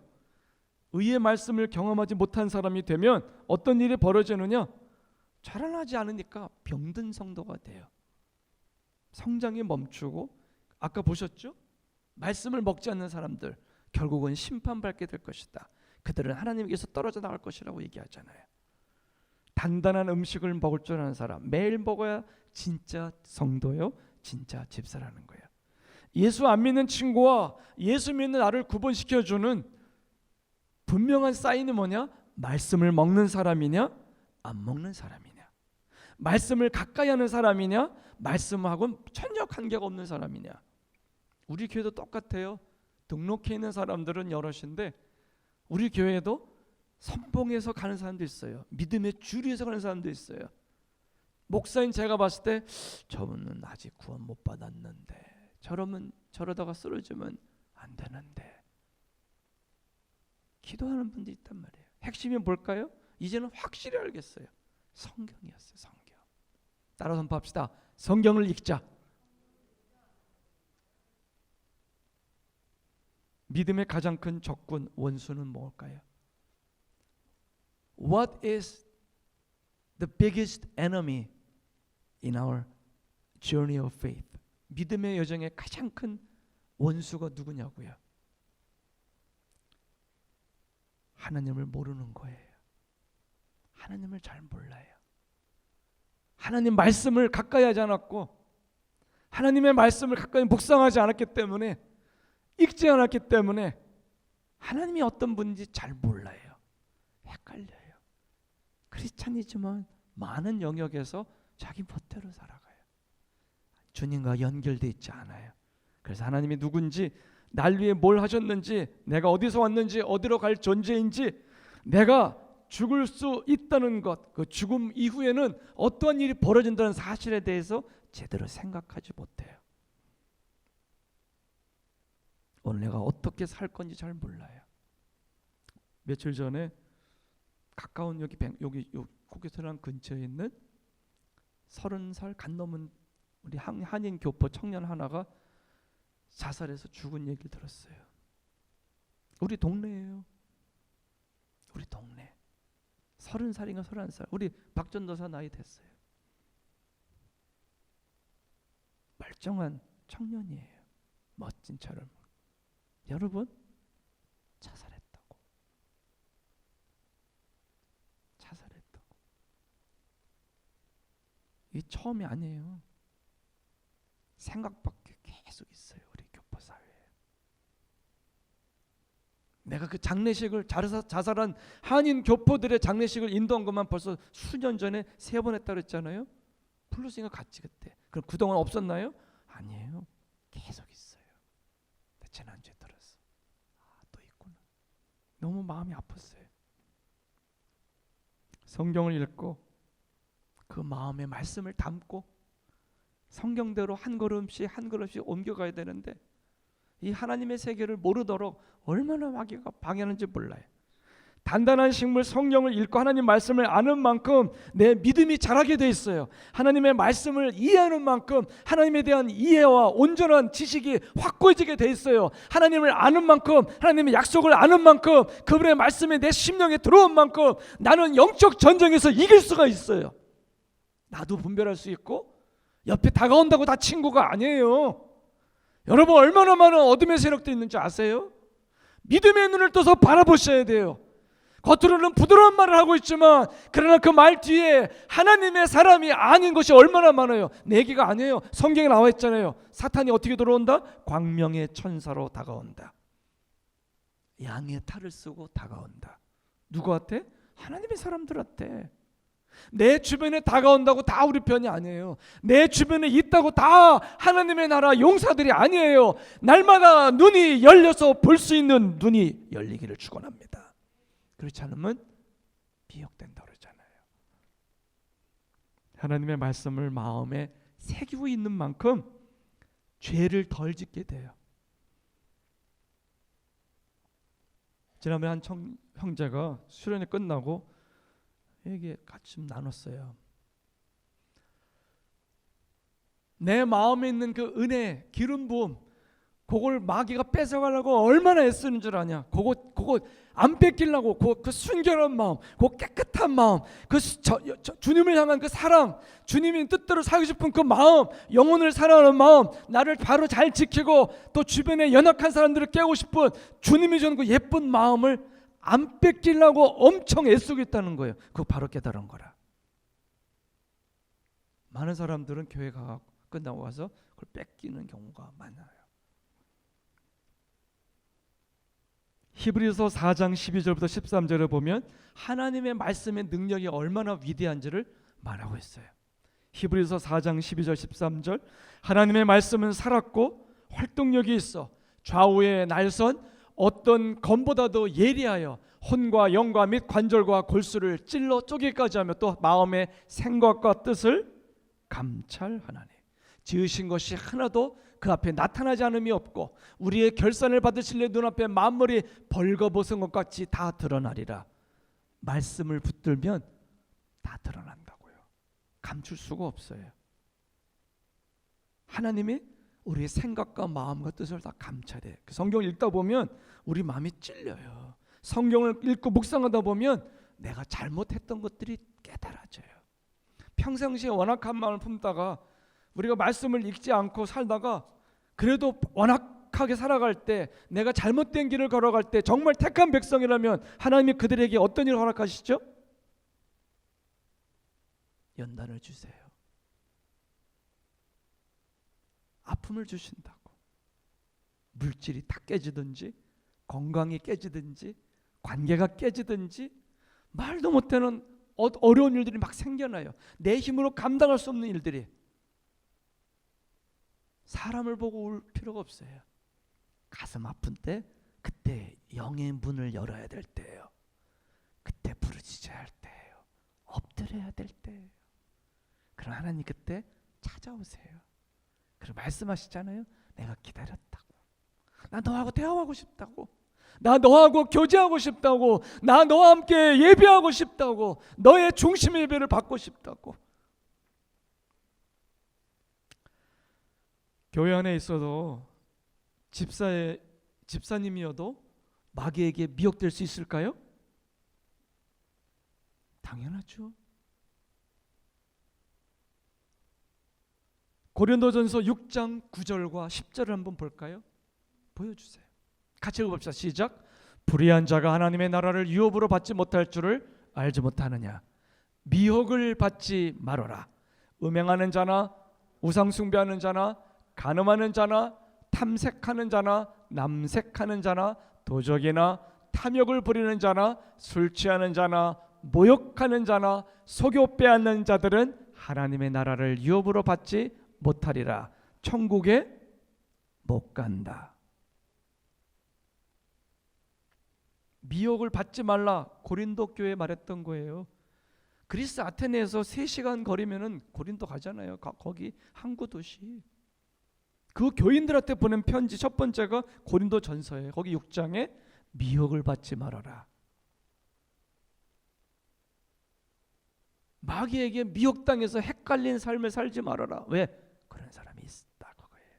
의의 말씀을 경험하지 못한 사람이 되면 어떤 일이 벌어지느냐? 자라나지 않으니까 병든 성도가 돼요. 성장이 멈추고, 아까 보셨죠? 말씀을 먹지 않는 사람들 결국은 심판받게 될 것이다. 그들은 하나님께서 떨어져 나갈 것이라고 얘기하잖아요. 단단한 음식을 먹을 줄 아는 사람, 매일 먹어야 진짜 성도요, 진짜 집사라는 거예요. 예수 안 믿는 친구와 예수 믿는 나를 구분시켜주는 분명한 사인이 뭐냐? 말씀을 먹는 사람이냐, 안 먹는 사람이냐. 말씀을 가까이 하는 사람이냐, 말씀하고는 전혀 관계가 없는 사람이냐. 우리 교회도 똑같아요. 등록해 있는 사람들은 여럿인데 우리 교회에도 선봉에서 가는 사람도 있어요. 믿음의 주리에서 가는 사람도 있어요. 목사인 제가 봤을 때 저분은 아직 구원 못 받았는데 저러다가 쓰러지면 안 되는데 기도하는 분도 있단 말이에요. 핵심이 뭘까요? 이제는 확실히 알겠어요. 성경이었어요. 성경. 따라 선포합시다. 성경을 읽자. 믿음의 가장 큰 적군, 원수는 뭘까요? What is the biggest enemy in our journey of faith? 믿음의 여정의 가장 큰 원수가 누구냐고요? 하나님을 모르는 거예요. 하나님을 잘 몰라요. 하나님 말씀을 가까이 하지 않았고 하나님의 말씀을 가까이 묵상하지 않았기 때문에 읽지 않았기 때문에 하나님이 어떤 분인지 잘 몰라요. 헷갈려요. 크리스찬이지만 많은 영역에서 자기 멋대로 살아가요. 주님과 연결되어 있지 않아요. 그래서 하나님이 누군지, 날 위해 뭘 하셨는지, 내가 어디서 왔는지, 어디로 갈 존재인지, 내가 죽을 수 있다는 것, 그 죽음 이후에는 어떠한 일이 벌어진다는 사실에 대해서 제대로 생각하지 못해요. 오늘 내가 어떻게 살 건지 잘 몰라요. 며칠 전에 가까운 여기 국회의사당 근처에 있는 30살 간 넘은 우리 한인 교포 청년 하나가 자살해서 죽은 얘기를 들었어요. 우리 동네예요. 우리 동네. 30살인가 31살. 우리 박 전도사 나이 됐어요. 멀쩡한 청년이에요. 멋진 차를. 여러분, 자살했다고. 이 처음이 아니에요. 생각밖에 계속 있어요. 우리 교포 사회에. 내가 그 장례식을 자살한 한인 교포들의 장례식을 인도한 것만 벌써 수년 전에 3번 했다고 그랬잖아요. 플러스인가 같이 그때. 그럼 그동안 없었나요? 아니에요. 계속 있어요. 근데 지난주에 들었어. 또 있구나. 너무 마음이 아팠어요. 성경을 읽고 그 마음의 말씀을 담고 성경대로 한 걸음씩 한 걸음씩 옮겨가야 되는데 이 하나님의 세계를 모르도록 얼마나 마귀가 방해하는지 몰라요. 단단한 식물 성경을 읽고 하나님 말씀을 아는 만큼 내 믿음이 자라게 돼 있어요. 하나님의 말씀을 이해하는 만큼 하나님에 대한 이해와 온전한 지식이 확고해지게 돼 있어요. 하나님을 아는 만큼, 하나님의 약속을 아는 만큼, 그분의 말씀이 내 심령에 들어온 만큼 나는 영적 전쟁에서 이길 수가 있어요. 나도 분별할 수 있고 옆에 다가온다고 다 친구가 아니에요. 여러분, 얼마나 많은 어둠의 세력도 있는지 아세요? 믿음의 눈을 떠서 바라보셔야 돼요. 겉으로는 부드러운 말을 하고 있지만 그러나 그 말 뒤에 하나님의 사람이 아닌 것이 얼마나 많아요. 내 얘기가 아니에요. 성경에 나와 있잖아요. 사탄이 어떻게 들어온다? 광명의 천사로 다가온다. 양의 탈을 쓰고 다가온다. 누구한테? 하나님의 사람들한테. 내 주변에 다가온다고 다 우리 편이 아니에요. 내 주변에 있다고 다 하나님의 나라 용사들이 아니에요. 날마다 눈이 열려서 볼 수 있는 눈이 열리기를 축원합니다. 그렇지 않으면 미혹된다 그러잖아요. 하나님의 말씀을 마음에 새기고 있는 만큼 죄를 덜 짓게 돼요. 지난번에 한 형제가 수련회 끝나고 얘기 같이 좀 나눴어요. 내 마음에 있는 그 은혜, 기름 부음, 그걸 마귀가 뺏어가려고 얼마나 애쓰는 줄 아냐. 그거 안 뺏기려고 그 순결한 마음, 그 깨끗한 마음, 그 주님을 향한 그 사랑, 주님이 뜻대로 살고 싶은 그 마음, 영혼을 사랑하는 마음, 나를 바로 잘 지키고 또 주변에 연약한 사람들을 깨우고 싶은 주님이 주는 그 예쁜 마음을 안 뺏기려고 엄청 애쓰고 있다는 거예요. 그거 바로 깨달은 거라. 많은 사람들은 교회 가 끝나고 와서 그걸 뺏기는 경우가 많아요. 히브리서 4장 12절부터 13절을 보면 하나님의 말씀의 능력이 얼마나 위대한지를 말하고 있어요. 히브리서 4장 12절 13절 하나님의 말씀은 살았고 활동력이 있어 좌우의 날선 어떤 검보다도 예리하여 혼과 영과 및 관절과 골수를 찔러 쪼개기까지 하며 또 마음의 생각과 뜻을 감찰하나니 지으신 것이 하나도 그 앞에 나타나지 않음이 없고 우리의 결산을 받으실 내 눈앞에 만물이 벌거벗은 것 같이 다 드러나리라. 말씀을 붙들면 다 드러난다고요. 감출 수가 없어요. 하나님이 우리의 생각과 마음과 뜻을 다 감찰해. 성경을 읽다 보면 우리 마음이 찔려요. 성경을 읽고 묵상하다 보면 내가 잘못했던 것들이 깨달아져요. 평상시에 완악한 마음을 품다가 우리가 말씀을 읽지 않고 살다가 그래도 완악하게 살아갈 때 내가 잘못된 길을 걸어갈 때 정말 택한 백성이라면 하나님이 그들에게 어떤 일을 허락하시죠? 연단을 주세요. 아픔을 주신다고. 물질이 다 깨지든지 건강이 깨지든지 관계가 깨지든지 말도 못하는 어려운 일들이 막 생겨나요. 내 힘으로 감당할 수 없는 일들이. 사람을 보고 울 필요가 없어요. 가슴 아픈 때 그때 영의 문을 열어야 될 때예요. 그때 부르짖어야 할 때예요. 엎드려야 될 때예요. 그럼 하나님 그때 찾아오세요. 그리고 말씀하시잖아요. 내가 기다렸다고. 나 너하고 대화하고 싶다고. 나 너하고 교제하고 싶다고. 나 너와 함께 예배하고 싶다고. 너의 중심의 예배를 받고 싶다고. 교회 안에 있어도 집사님이어도 마귀에게 미혹될 수 있을까요? 당연하죠. 고린도전서 6장 9절과 10절을 한번 볼까요? 보여주세요. 같이 읽어봅시다. 시작. 불의한 자가 하나님의 나라를 유업으로 받지 못할 줄을 알지 못하느냐. 미혹을 받지 말아라. 음행하는 자나 우상 숭배하는 자나 간음하는 자나 탐색하는 자나 남색하는 자나 도적이나 탐욕을 부리는 자나 술 취하는 자나 모욕하는 자나 속여 빼앗는 자들은 하나님의 나라를 유업으로 받지 못하리라. 천국에 못 간다. 미혹을 받지 말라. 고린도 교회에 말했던 거예요. 그리스 아테네에서 3시간 거리면은 고린도 가잖아요. 거기 항구 도시. 그 교인들한테 보낸 편지 첫 번째가 고린도 전서예요. 거기 6장에 미혹을 받지 말아라. 마귀에게 미혹당해서 헷갈린 삶을 살지 말아라. 왜? 그런 사람이 있다 그거예요.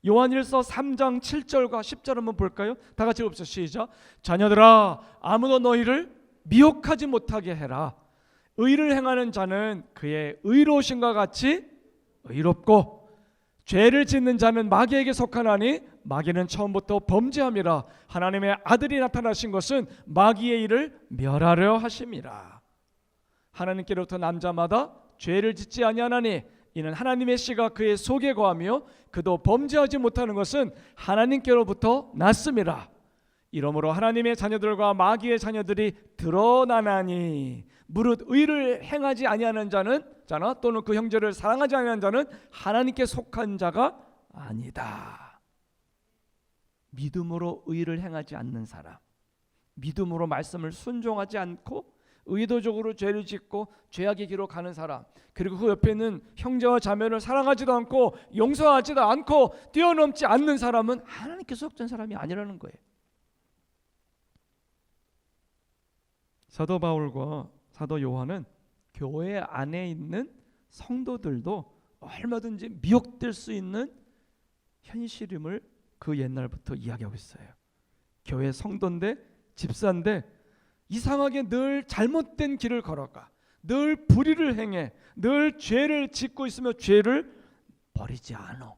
요한일서 3장 7절과 10절 한번 볼까요? 다 같이 읽읍시다. 시작. 자녀들아 아무도 너희를 미혹하지 못하게 해라. 의를 행하는 자는 그의 의로우심과 같이 의롭고 죄를 짓는 자는 마귀에게 속하나니 마귀는 처음부터 범죄함이라. 하나님의 아들이 나타나신 것은 마귀의 일을 멸하려 하심이라. 하나님께로부터 남자마다 죄를 짓지 아니하나니 이는 하나님의 씨가 그의 속에 거하며 그도 범죄하지 못하는 것은 하나님께로부터 났음이라. 이러므로 하나님의 자녀들과 마귀의 자녀들이 드러나나니 무릇 의를 행하지 아니하는 자나 또는 그 형제를 사랑하지 아니하는 자는 하나님께 속한 자가 아니다. 믿음으로 의를 행하지 않는 사람, 믿음으로 말씀을 순종하지 않고 의도적으로 죄를 짓고 죄악의 길로 가는 사람, 그리고 그 옆에 있는 형제와 자매를 사랑하지도 않고 용서하지도 않고 뛰어넘지 않는 사람은 하나님께 속된 사람이 아니라는 거예요. 사도 바울과 사도 요한은 교회 안에 있는 성도들도 얼마든지 미혹될 수 있는 현실임을 그 옛날부터 이야기하고 있어요. 교회 성도인데 집사인데 이상하게 늘 잘못된 길을 걸어가, 늘 불의를 행해, 늘 죄를 짓고 있으며 죄를 버리지 않아.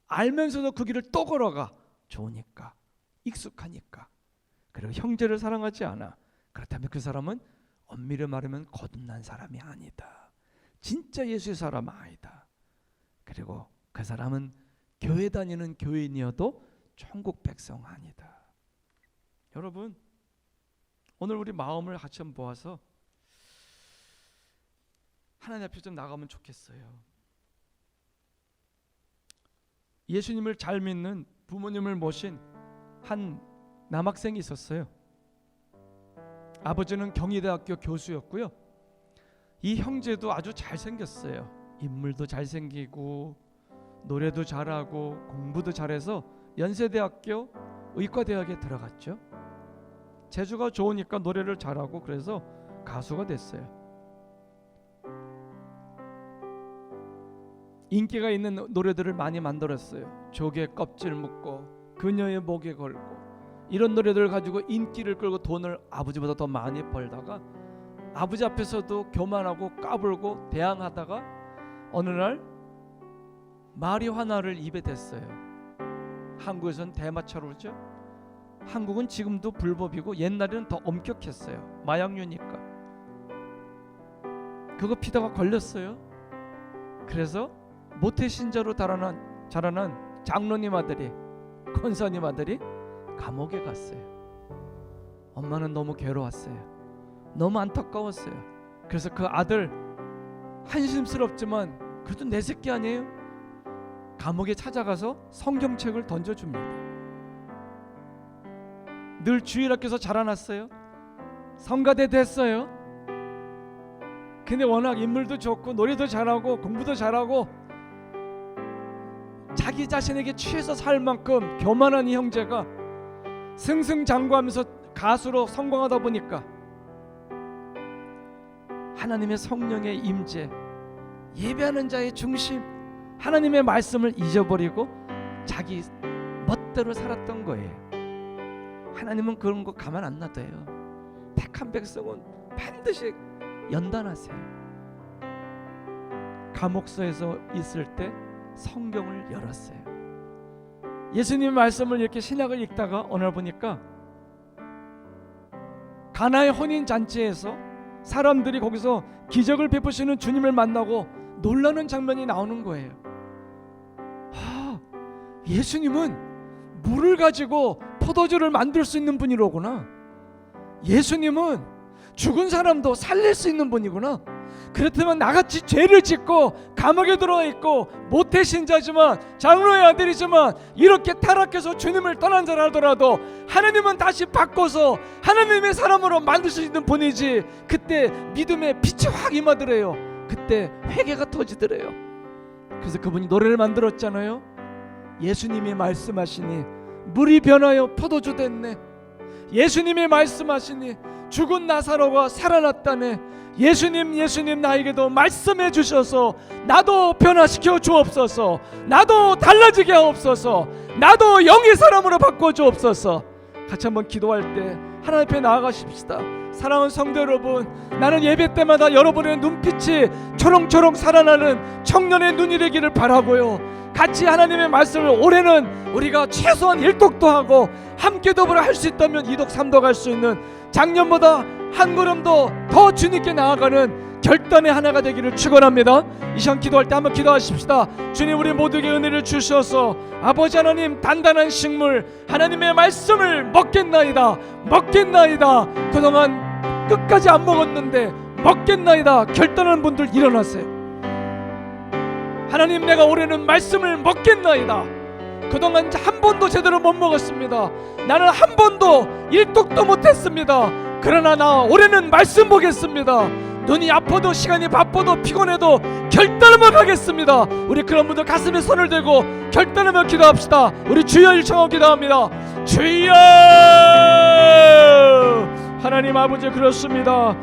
알면서도 그 길을 또 걸어가. 좋으니까, 익숙하니까. 그리고 형제를 사랑하지 않아. 그렇다면 그 사람은 엄밀히 말하면 거듭난 사람이 아니다. 진짜 예수의 사람 아니다. 그리고 그 사람은 교회 다니는 교인이어도 천국 백성 아니다. 여러분, 오늘 우리 마음을 같이 한번 모아서 하나님 앞에 좀 나가면 좋겠어요. 예수님을 잘 믿는 부모님을 모신 한 남학생이 있었어요. 아버지는 경희대학교 교수였고요. 이 형제도 아주 잘생겼어요. 인물도 잘생기고 노래도 잘하고 공부도 잘해서 연세대학교 의과대학에 들어갔죠. 재주가 좋으니까 노래를 잘하고 그래서 가수가 됐어요. 인기가 있는 노래들을 많이 만들었어요. 조개 껍질 묶고 그녀의 목에 걸고 이런 노래들을 가지고 인기를 끌고 돈을 아버지보다 더 많이 벌다가 아버지 앞에서도 교만하고 까불고 대항하다가 어느 날 마리화나를 입에 댔어요. 한국에서는 대마초로죠. 한국은 지금도 불법이고 옛날에는 더 엄격했어요. 마약류니까. 그거 피다가 걸렸어요. 그래서 모태신자로 자라난 장로님 아들이, 권사님 아들이 감옥에 갔어요. 엄마는 너무 괴로웠어요. 너무 안타까웠어요. 그래서 그 아들, 한심스럽지만 그래도 내 새끼 아니에요? 감옥에 찾아가서 성경책을 던져줍니다. 늘 주일학교에서 자라났어요. 성가대 됐어요. 근데 워낙 인물도 좋고 노래도 잘하고 공부도 잘하고 자기 자신에게 취해서 살 만큼 교만한 이 형제가 승승장구하면서 가수로 성공하다 보니까 하나님의 성령의 임재, 예배하는 자의 중심, 하나님의 말씀을 잊어버리고 자기 멋대로 살았던 거예요. 하나님은 그런 거 가만 안 놔둬요. 택한 백성은 반드시 연단하세요. 감옥소에서 있을 때 성경을 열었어요. 예수님 말씀을 이렇게 신약을 읽다가 오늘 보니까 가나의 혼인 잔치에서 사람들이 거기서 기적을 베푸시는 주님을 만나고 놀라는 장면이 나오는 거예요. 예수님은 물을 가지고 포도주를 만들 수 있는 분이로구나. 예수님은 죽은 사람도 살릴 수 있는 분이구나. 그렇다면 나같이 죄를 짓고 감옥에 들어와 있고 모태신자지만 장로의 아들이지만 이렇게 타락해서 주님을 떠난 자라 하더라도 하나님은 다시 바꿔서 하나님의 사람으로 만들 수 있는 분이지. 그때 믿음의 빛이 확 임하더래요. 그때 회개가 터지더래요. 그래서 그분이 노래를 만들었잖아요. 예수님이 말씀하시니 물이 변하여 포도주 됐네. 예수님이 말씀하시니 죽은 나사로가 살아났다네. 예수님 나에게도 말씀해 주셔서 나도 변화시켜 주옵소서. 나도 달라지게 하옵소서. 나도 영의 사람으로 바꿔 주옵소서. 같이 한번 기도할 때 하나님 앞에 나아가십시다. 사랑하는 성도 여러분, 나는 예배 때마다 여러분의 눈빛이 초롱초롱 살아나는 청년의 눈이 되기를 바라고요. 같이 하나님의 말씀을 올해는 우리가 최소한 1독도 하고 함께 더불어 할 수 있다면 2독 3독 할 수 있는 작년보다 한 걸음도 더 주님께 나아가는 결단의 하나가 되기를 축원합니다. 이 시간 기도할 때 한번 기도하십시다. 주님, 우리 모두에게 은혜를 주셔서 아버지 하나님 단단한 식물 하나님의 말씀을 먹겠나이다. 그동안 끝까지 안 먹었는데 먹겠나이다 결단하는 분들 일어나세요. 하나님, 내가 올해는 말씀을 먹겠나이다. 그동안 한 번도 제대로 못 먹었습니다. 나는 한 번도 1독도 못했습니다. 그러나 나 올해는 말씀 보겠습니다. 눈이 아파도 시간이 바빠도 피곤해도 결단하며 가겠습니다. 우리 그런 분들 가슴에 손을 대고 결단하며 기도합시다. 우리 주여 일청하고 기도합니다. 주여! 하나님 아버지, 그렇습니다.